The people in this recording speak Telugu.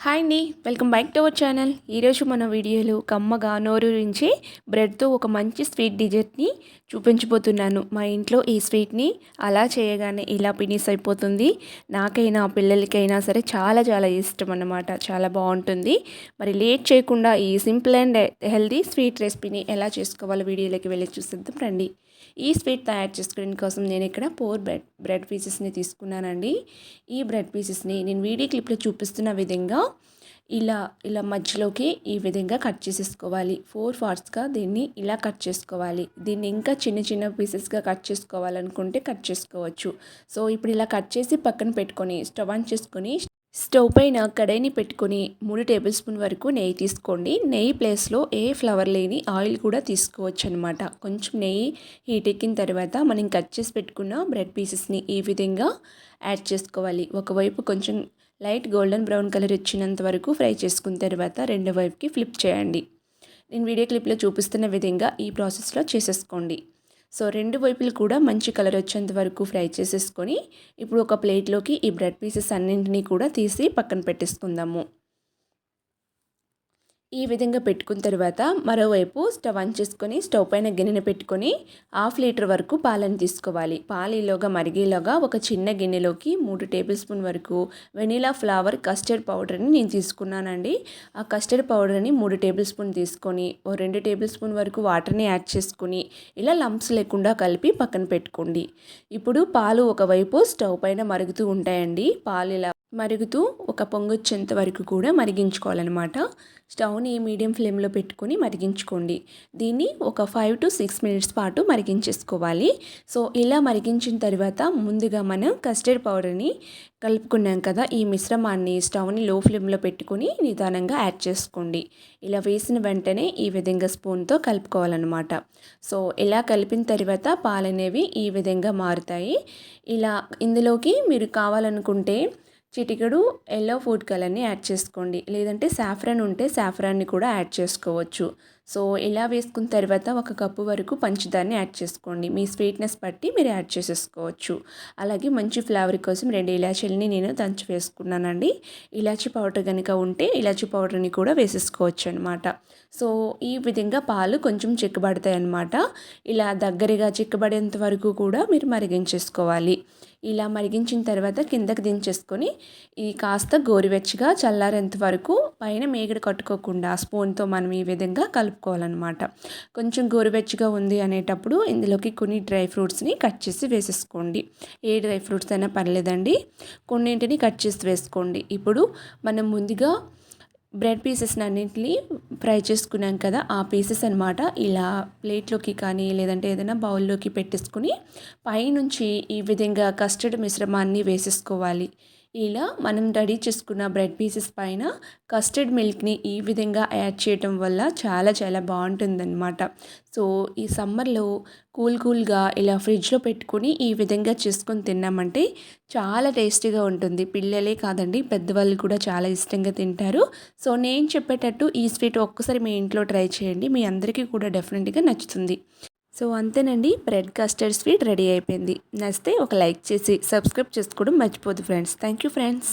హాయ్ అండి, welcome back to our channel. ఈరోజు మన వీడియోలో కమ్మగా నోరూరించి బ్రెడ్తో ఒక మంచి స్వీట్ డిజర్ట్ని చూపించబోతున్నాను. మా ఇంట్లో ఈ స్వీట్ని అలా చేయగానే ఇలా ఫినిష్ అయిపోతుంది. నాకైనా పిల్లలకైనా సరే చాలా చాలా ఇష్టం అన్నమాట. చాలా బాగుంటుంది. మరి లేట్ చేయకుండా ఈ సింపుల్ అండ్ హెల్దీ స్వీట్ రెసిపీని ఎలా చేసుకోవాలో వీడియోలోకి వెళ్ళి చూసేద్దాం రండి. ఈ స్వీట్ తయారు చేసుకోవడం కోసం నేను ఇక్కడ 4 బ్రెడ్ పీసెస్ని తీసుకున్నానండి. ఈ బ్రెడ్ పీసెస్ని నేను వీడియో క్లిప్లో చూపిస్తున్న విధంగా ఇలా ఇలా మధ్యలోకి ఈ విధంగా కట్ చేసేసుకోవాలి. 4 పార్ట్స్గా దీన్ని ఇలా కట్ చేసుకోవాలి. దీన్ని ఇంకా చిన్న చిన్న పీసెస్గా కట్ చేసుకోవాలనుకుంటే కట్ చేసుకోవచ్చు. సో ఇప్పుడు ఇలా కట్ చేసి పక్కన పెట్టుకొని స్టవ్ ఆన్ చేసుకొని స్టవ్ పైన కడాయిని పెట్టుకొని 3 టేబుల్ స్పూన్ వరకు నెయ్యి తీసుకోండి. నెయ్యి ప్లేస్లో ఏ ఫ్లవర్ లేని ఆయిల్ కూడా తీసుకోవచ్చు అనమాట. కొంచెం నెయ్యి హీట్ ఎక్కిన తర్వాత మనం కట్ చేసి పెట్టుకున్న బ్రెడ్ పీసెస్ని ఈ విధంగా యాడ్ చేసుకోవాలి. ఒకవైపు కొంచెం లైట్ గోల్డెన్ బ్రౌన్ కలర్ వచ్చినంత వరకు ఫ్రై చేసుకున్న తర్వాత రెండో వైపుకి ఫ్లిప్ చేయండి. నేను వీడియో క్లిప్లో చూపిస్తున్న విధంగా ఈ ప్రాసెస్లో చేసేసుకోండి. సో రెండు వైపులు కూడా మంచి కలర్ వచ్చేంత వరకు ఫ్రై చేసేసుకొని ఇప్పుడు ఒక ప్లేట్లోకి ఈ బ్రెడ్ పీసెస్ అన్నింటినీ కూడా తీసి పక్కన పెట్టేసుకుందాము. ఈ విధంగా పెట్టుకున్న తర్వాత మరోవైపు స్టవ్ ఆన్ చేసుకొని స్టవ్ పైన గిన్నెను పెట్టుకొని 1/2 లీటర్ వరకు పాలను తీసుకోవాలి. పాలు ఈలోగా మరిగేలోగా ఒక చిన్న గిన్నెలోకి 3 టేబుల్ స్పూన్ వరకు వెనీలా ఫ్లేవర్ కస్టర్డ్ పౌడర్ని నేను తీసుకున్నానండి. ఆ కస్టర్డ్ పౌడర్ని 3 టేబుల్ స్పూన్ తీసుకొని 2 టేబుల్ స్పూన్ వరకు వాటర్ని యాడ్ చేసుకొని ఇలా లంప్స్ లేకుండా కలిపి పక్కన పెట్టుకోండి. ఇప్పుడు పాలు ఒకవైపు స్టవ్ పైన మరుగుతూ ఉంటాయండి. పాలు ఇలా మరుగుతూ ఒక పొంగొచ్చేంత వరకు కూడా మరిగించుకోవాలన్నమాట. స్టవ్ని మీడియం ఫ్లేమ్లో పెట్టుకొని మరిగించుకోండి. దీన్ని ఒక 5 to 6 మినిట్స్ పాటు మరిగించేసుకోవాలి. సో ఇలా మరిగించిన తర్వాత ముందుగా మనం కస్టర్డ్ పౌడర్ని కలుపుకున్నాం కదా, ఈ మిశ్రమాన్ని స్టవ్ని లో ఫ్లేమ్లో పెట్టుకొని నిదానంగా యాడ్ చేసుకోండి. ఇలా వేసిన వెంటనే ఈ విధంగా స్పూన్తో కలుపుకోవాలన్నమాట. సో ఇలా కలిపిన తర్వాత పాలనేవి ఈ విధంగా మారుతాయి. ఇలా ఇందులోకి మీరు కావాలనుకుంటే చిటికెడు ఎల్లో ఫుడ్ కలర్ని యాడ్ చేసుకోండి. లేదంటే సాఫ్రాన్ ఉంటే సాఫ్రాన్ని కూడా యాడ్ చేసుకోవచ్చు. సో ఇలా వేసుకున్న తర్వాత 1 కప్పు వరకు పంచదారని యాడ్ చేసుకోండి. మీ స్వీట్నెస్ బట్టి మీరు యాడ్ చేసేసుకోవచ్చు. అలాగే మంచి ఫ్లేవర్ కోసం 2 ఇలాచీలని నేను దంచి వేసుకున్నానండి. ఇలాచీ పౌడర్ కనుక ఉంటే ఇలాచీ పౌడర్ని కూడా వేసేసుకోవచ్చు అనమాట. సో ఈ విధంగా పాలు కొంచెం చిక్కబడతాయి అన్నమాట. ఇలా దగ్గరగా చిక్కబడేంత వరకు కూడా మీరు మరిగించేసుకోవాలి. ఇలా మరిగించిన తర్వాత కిందకి దించేసుకొని ఇది కాస్త గోరువెచ్చగా చల్లారేంత వరకు పైన మేగడ కట్టుకోకుండా స్పూన్తో మనం ఈ విధంగా కలుపుకోవాలన్నమాట. కొంచెం గోరువెచ్చగా ఉంది అనేటప్పుడు ఇందులోకి కొన్ని డ్రై ఫ్రూట్స్ని కట్ చేసి వేసేసుకోండి. ఏ డ్రై ఫ్రూట్స్ అయినా పర్లేదండి, కొన్నింటిని కట్ చేసి వేసుకోండి. ఇప్పుడు మనం ముందుగా బ్రెడ్ పీసెస్ అన్నింటినీ ఫ్రై చేసుకున్నాం కదా, ఆ పీసెస్ అనమాట ఇలా ప్లేట్లోకి కానీ లేదంటే ఏదైనా బౌల్లోకి పెట్టేసుకుని పైనుంచి ఈ విధంగా కస్టర్డ్ మిశ్రమాన్ని వేసేసుకోవాలి. ఇలా మనం రెడీ చేసుకున్న బ్రెడ్ పీసెస్ పైన కస్టర్డ్ మిల్క్ని ఈ విధంగా యాడ్ చేయటం వల్ల చాలా చాలా బాగుంటుందన్నమాట. సో ఈ సమ్మర్లో కూల్గా ఇలా ఫ్రిడ్జ్లో పెట్టుకొని ఈ విధంగా చేసుకొని తిన్నామంటే చాలా టేస్టీగా ఉంటుంది. పిల్లలే కాదండి, పెద్దవాళ్ళు కూడా చాలా ఇష్టంగా తింటారు. సో నేను చెప్పేటట్టు ఈ స్వీట్ ఒక్కసారి మీ ఇంట్లో ట్రై చేయండి, మీ అందరికీ కూడా డెఫినెట్గా నచ్చుతుంది. సో అంతేనండి, బ్రెడ్ కస్టర్డ్ స్వీట్ రెడీ అయిపోయింది. నచ్చితే ఒక లైక్ చేసి సబ్స్క్రైబ్ చేసుకోవడం మర్చిపోద్దు ఫ్రెండ్స్. Thank you friends.